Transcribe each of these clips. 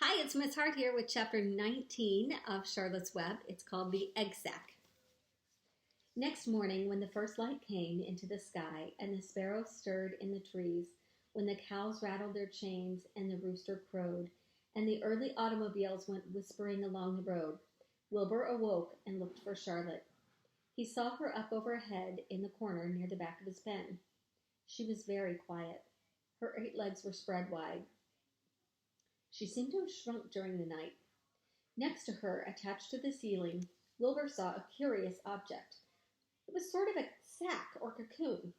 Hi, it's Miss Hart here with chapter 19 of Charlotte's Web. It's called The Egg Sack. Next morning, when the first light came into the sky and the sparrows stirred in the trees, when the cows rattled their chains and the rooster crowed, and the early automobiles went whispering along the road, Wilbur awoke and looked for Charlotte. He saw her up overhead in the corner near the back of his pen. She was very quiet. Her 8 legs were spread wide. She seemed to have shrunk during the night. Next to her, attached to the ceiling, Wilbur saw a curious object. It was sort of a sack or cocoon.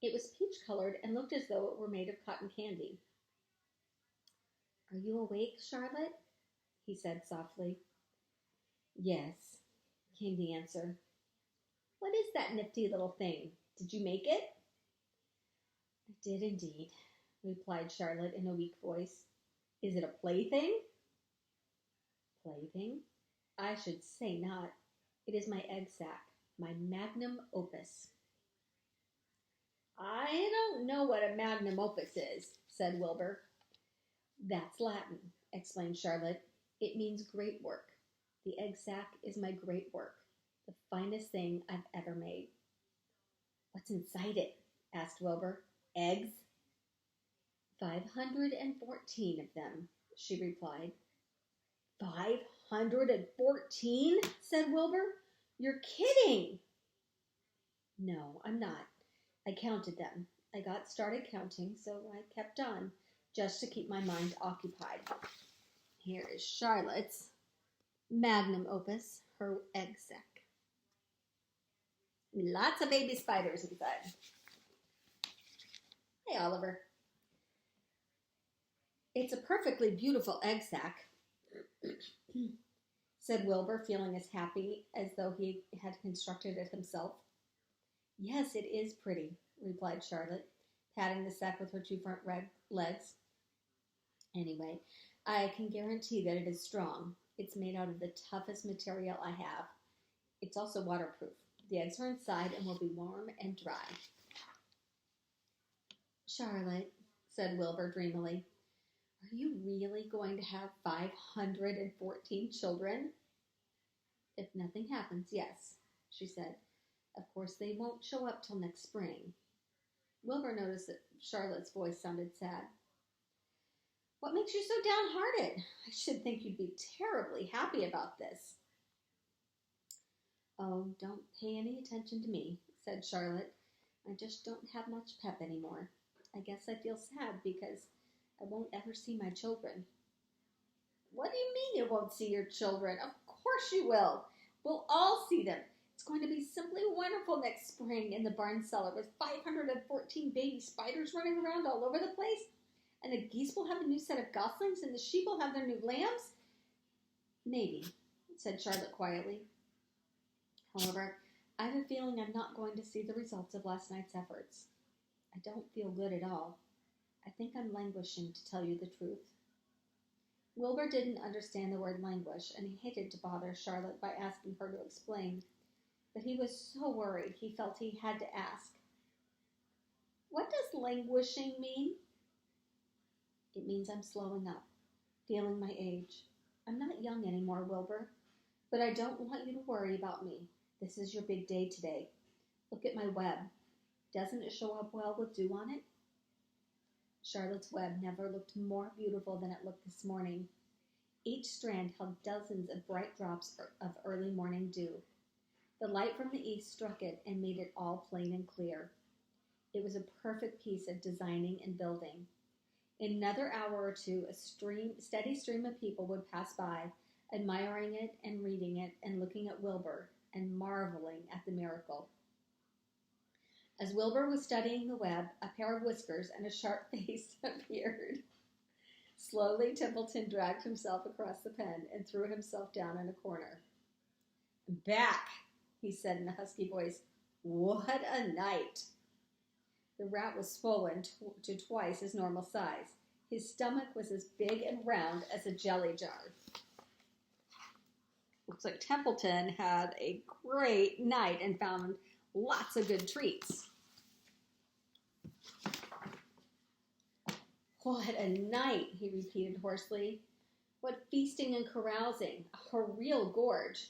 It was peach-colored and looked as though it were made of cotton candy. "Are you awake, Charlotte?" he said softly. "Yes," came the answer. "What is that nifty little thing? Did you make it?" "I did indeed," replied Charlotte in a weak voice. "Is it a plaything?" "Plaything? I should say not. It is my egg sack, my magnum opus." "I don't know what a magnum opus is," said Wilbur. "That's Latin," explained Charlotte. "It means great work. The egg sack is my great work, the finest thing I've ever made." "What's inside it?" asked Wilbur. "Eggs?" 514 of them," she replied. 514? said Wilbur. "You're kidding." "No, I'm not. I counted them. I got started counting, so I kept on, just to keep my mind occupied. Here is Charlotte's magnum opus, her egg sack. Lots of baby spiders inside. Hey, Oliver. "It's a perfectly beautiful egg sack," said Wilbur, feeling as happy as though he had constructed it himself. "Yes, it is pretty," replied Charlotte, patting the sack with her 2 front legs. "Anyway, I can guarantee that it is strong. It's made out of the toughest material I have. It's also waterproof. The eggs are inside and will be warm and dry." "Charlotte," said Wilbur dreamily, "are you really going to have 514 children?" "If nothing happens, yes," she said. "Of course, they won't show up till next spring." Wilbur noticed that Charlotte's voice sounded sad. "What makes you so downhearted? I should think you'd be terribly happy about this." "Oh, don't pay any attention to me," said Charlotte. "I just don't have much pep anymore. I guess I feel sad because I won't ever see my children." "What do you mean you won't see your children? Of course you will. We'll all see them. It's going to be simply wonderful next spring in the barn cellar with 514 baby spiders running around all over the place. And the geese will have a new set of goslings and the sheep will have their new lambs." "Maybe," said Charlotte quietly. "However, I have a feeling I'm not going to see the results of last night's efforts. I don't feel good at all. I think I'm languishing, to tell you the truth." Wilbur didn't understand the word languish, and he hated to bother Charlotte by asking her to explain. But he was so worried he felt he had to ask. "What does languishing mean?" "It means I'm slowing up, feeling my age. I'm not young anymore, Wilbur. But I don't want you to worry about me. This is your big day today. Look at my web. Doesn't it show up well with dew on it?" Charlotte's web never looked more beautiful than it looked this morning. Each strand held dozens of bright drops of early morning dew. The light from the east struck it and made it all plain and clear. It was a perfect piece of designing and building. In another hour or two, a steady stream of people would pass by, admiring it and reading it and looking at Wilbur and marveling at the miracle. As Wilbur was studying the web, a pair of whiskers and a sharp face appeared. Slowly, Templeton dragged himself across the pen and threw himself down in a corner. "I'm back," he said in a husky voice. "What a night!" The rat was swollen to twice his normal size. His stomach was as big and round as a jelly jar. Looks like Templeton had a great night and found lots of good treats. "What a night," he repeated hoarsely. What feasting and carousing! A real gorge.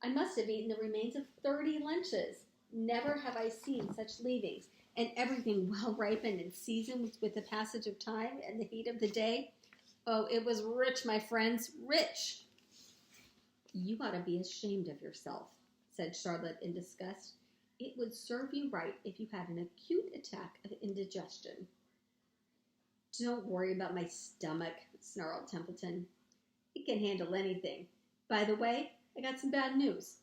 I must have eaten the remains of 30 lunches. Never have I seen such leavings, and everything well ripened and seasoned with the passage of time and the heat of the day. Oh, it was rich, my friends, rich. You ought to be ashamed of yourself, said Charlotte in disgust. It would serve you right if you had an acute attack of indigestion. Don't worry about my stomach, snarled Templeton. It can handle anything. By the way, I got some bad news.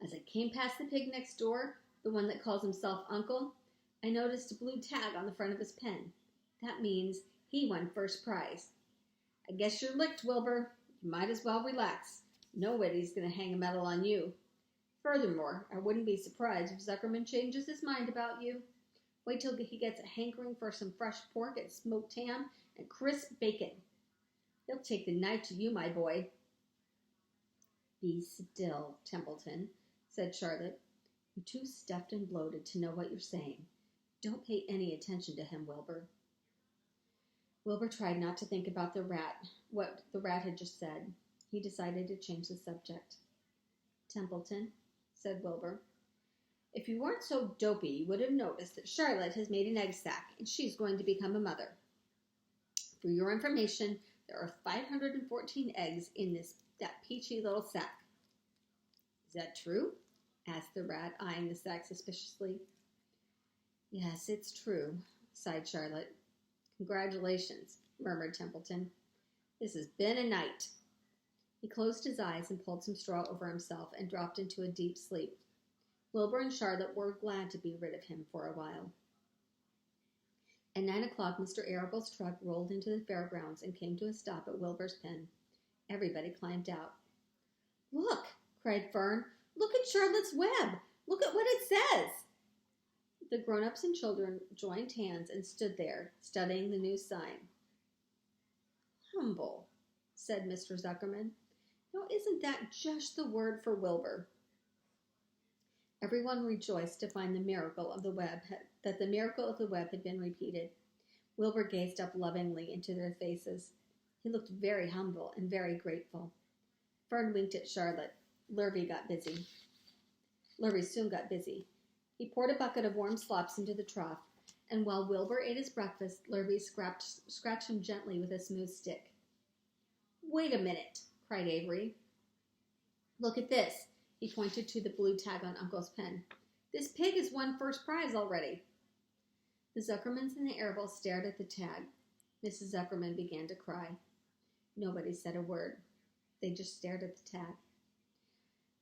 As I came past the pig next door, the one that calls himself Uncle, I noticed a blue tag on the front of his pen. That means he won first prize. I guess you're licked, Wilbur. You might as well relax. Nobody's going to hang a medal on you. Furthermore, I wouldn't be surprised if Zuckerman changes his mind about you. Wait till he gets a hankering for some fresh pork and smoked ham and crisp bacon. He'll take the knife to you, my boy. Be still, Templeton, said Charlotte. You're too stuffed and bloated to know what you're saying. Don't pay any attention to him, Wilbur. Wilbur tried not to think about what the rat had just said. He decided to change the subject. Templeton, said Wilbur, if you weren't so dopey, you would have noticed that Charlotte has made an egg sack, and she's going to become a mother. For your information, there are 514 eggs in that peachy little sack. Is that true? Asked the rat, eyeing the sack suspiciously. Yes, it's true, sighed Charlotte. Congratulations, murmured Templeton. This has been a night. He closed his eyes and pulled some straw over himself and dropped into a deep sleep. Wilbur and Charlotte were glad to be rid of him for a while. At 9 o'clock, Mr. Arable's truck rolled into the fairgrounds and came to a stop at Wilbur's pen. Everybody climbed out. Look, cried Fern. Look at Charlotte's web. Look at what it says. The grown-ups and children joined hands and stood there, studying the new sign. Humble, said Mr. Zuckerman. Now, isn't that just the word for Wilbur? Everyone rejoiced to find that the miracle of the web had been repeated. Wilbur gazed up lovingly into their faces. He looked very humble and very grateful. Fern winked at Charlotte. Lurvy soon got busy. He poured a bucket of warm slops into the trough, and while Wilbur ate his breakfast, Lurvy scratched him gently with a smooth stick. Wait a minute, cried Avery. Look at this. He pointed to the blue tag on Uncle's pen. This pig has won first prize already. The Zuckermans and the Arables stared at the tag. Mrs. Zuckerman began to cry. Nobody said a word. They just stared at the tag.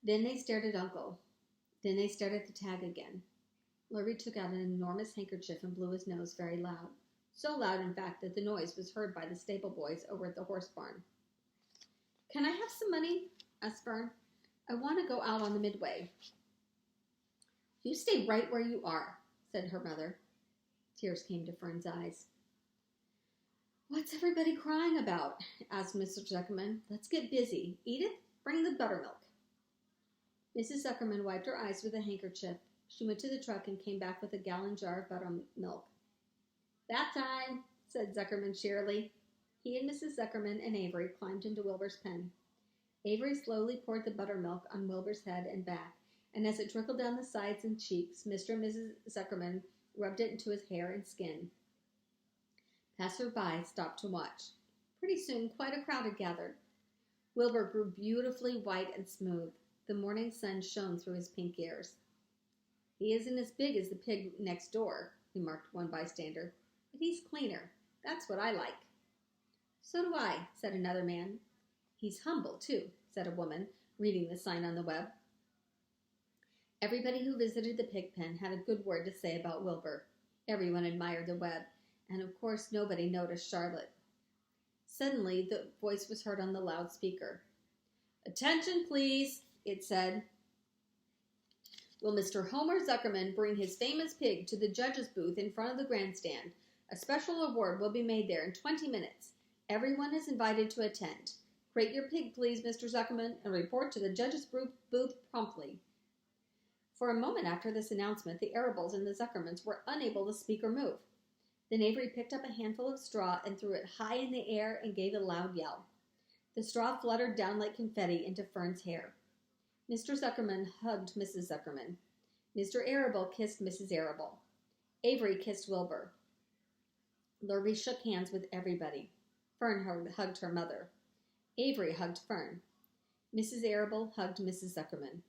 Then they stared at Uncle. Then they stared at the tag again. Lurvy took out an enormous handkerchief and blew his nose very loud. So loud, in fact, that the noise was heard by the stable boys over at the horse barn. Can I have some money? Asked Fern. I want to go out on the midway. You stay right where you are, said her mother. Tears came to Fern's eyes. What's everybody crying about? Asked Mr. Zuckerman. Let's get busy. Edith, bring the buttermilk. Mrs. Zuckerman wiped her eyes with a handkerchief. She went to the truck and came back with a gallon jar of buttermilk. That time, said Zuckerman cheerily. He and Mrs. Zuckerman and Avery climbed into Wilbur's pen. Avery slowly poured the buttermilk on Wilbur's head and back, and as it trickled down the sides and cheeks, Mr. and Mrs. Zuckerman rubbed it into his hair and skin. Passers-by stopped to watch. Pretty soon, quite a crowd had gathered. Wilbur grew beautifully white and smooth. The morning sun shone through his pink ears. He isn't as big as the pig next door, remarked one bystander, but he's cleaner. That's what I like. So do I, said another man. He's humble, too, said a woman, reading the sign on the web. Everybody who visited the pig pen had a good word to say about Wilbur. Everyone admired the web, and of course nobody noticed Charlotte. Suddenly, the voice was heard on the loudspeaker. Attention, please, it said. Will Mr. Homer Zuckerman bring his famous pig to the judge's booth in front of the grandstand? A special award will be made there in 20 minutes. Everyone is invited to attend. Crate your pig, please, Mr. Zuckerman, and report to the judge's booth promptly. For a moment after this announcement, the Arables and the Zuckermans were unable to speak or move. Then Avery picked up a handful of straw and threw it high in the air and gave a loud yell. The straw fluttered down like confetti into Fern's hair. Mr. Zuckerman hugged Mrs. Zuckerman. Mr. Arable kissed Mrs. Arable. Avery kissed Wilbur. Lurvy shook hands with everybody. Fern hugged her mother. Avery hugged Fern. Mrs. Arable hugged Mrs. Zuckerman.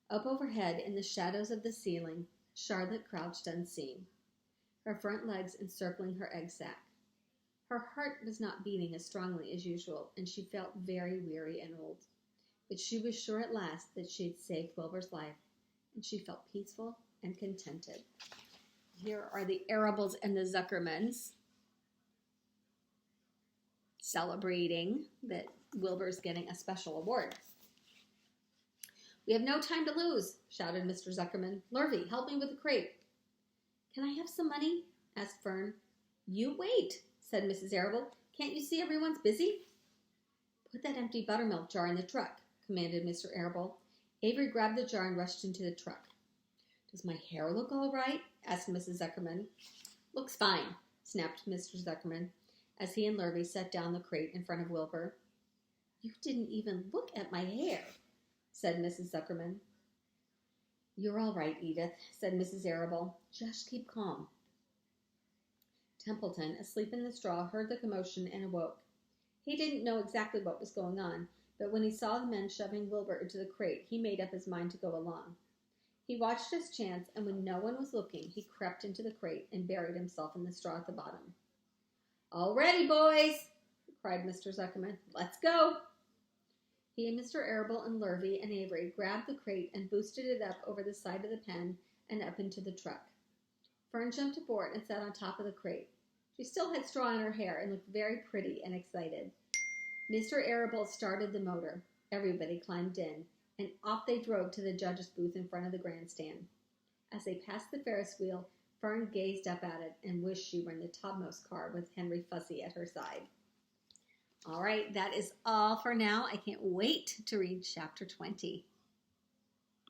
Up overhead, in the shadows of the ceiling, Charlotte crouched unseen, her front legs encircling her egg sac. Her heart was not beating as strongly as usual, and she felt very weary and old. But she was sure at last that she had saved Wilbur's life, and she felt peaceful and contented. Here are the Arables and the Zuckermans celebrating that Wilbur's getting a special award. "We have no time to lose," shouted Mr. Zuckerman. "Lurvy, help me with the crate." "Can I have some money?" asked Fern. "You wait," said Mrs. Arable. "Can't you see everyone's busy?" "Put that empty buttermilk jar in the truck," commanded Mr. Arable. Avery grabbed the jar and rushed into the truck. "Does my hair look all right?" asked Mrs. Zuckerman. "Looks fine," snapped Mr. Zuckerman, as he and Lurvy set down the crate in front of Wilbur. "You didn't even look at my hair," said Mrs. Zuckerman. "You're all right, Edith," said Mrs. Arable. "Just keep calm." Templeton, asleep in the straw, heard the commotion and awoke. He didn't know exactly what was going on, but when he saw the men shoving Wilbur into the crate, he made up his mind to go along. He watched his chance, and when no one was looking, he crept into the crate and buried himself in the straw at the bottom. "All ready, boys!" cried Mr. Zuckerman. "Let's go!" He and Mr. Arable and Lurvy and Avery grabbed the crate and boosted it up over the side of the pen and up into the truck. Fern jumped aboard and sat on top of the crate. She still had straw in her hair and looked very pretty and excited. Mr. Arable started the motor. Everybody climbed in, and off they drove to the judge's booth in front of the grandstand. As they passed the Ferris wheel, Fern gazed up at it and wished she were in the topmost car with Henry Fuzzy at her side. All right, that is all for now. I can't wait to read chapter 20.